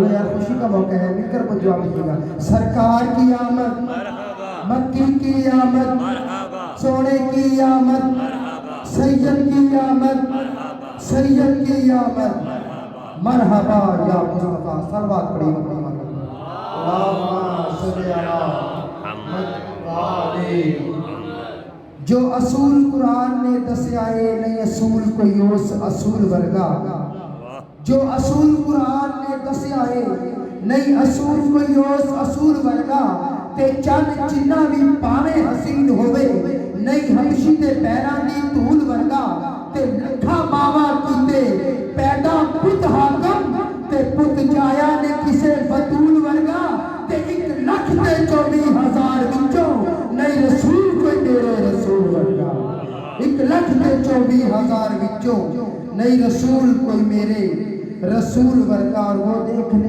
यार खुशी का मौका है, मिलकर को जवाब दीजिएगा। सरकार की आमद, मक्की की आमद, सोने की आमद, सैयद की आमद, सैयद की आमद। मरहबा या मुस्तफा। सलवात पढ़ी जो असूल कुरान ने दसिया है नहीं असूल कोई उस असूल वर्गा। जो असूल कुरान ने दसिया है नहीं असूल कोई उस असूल वर्गा। ते चंद जिन्ना भी पावे हसीन होवे नहीं हबशी दे पैरां दी धूल वर्गा। ते लखा मावा कीते पैदा पुत हाकम ते पुत जाया ने किसे बतूल वर्गा। ते 1,24,000 विचों नहीं रसूल कोई तेरे रसूल वर्गा। 1,24,000 विचों नहीं रसूल कोई मेरे रसूल वर्गा। और वो देखने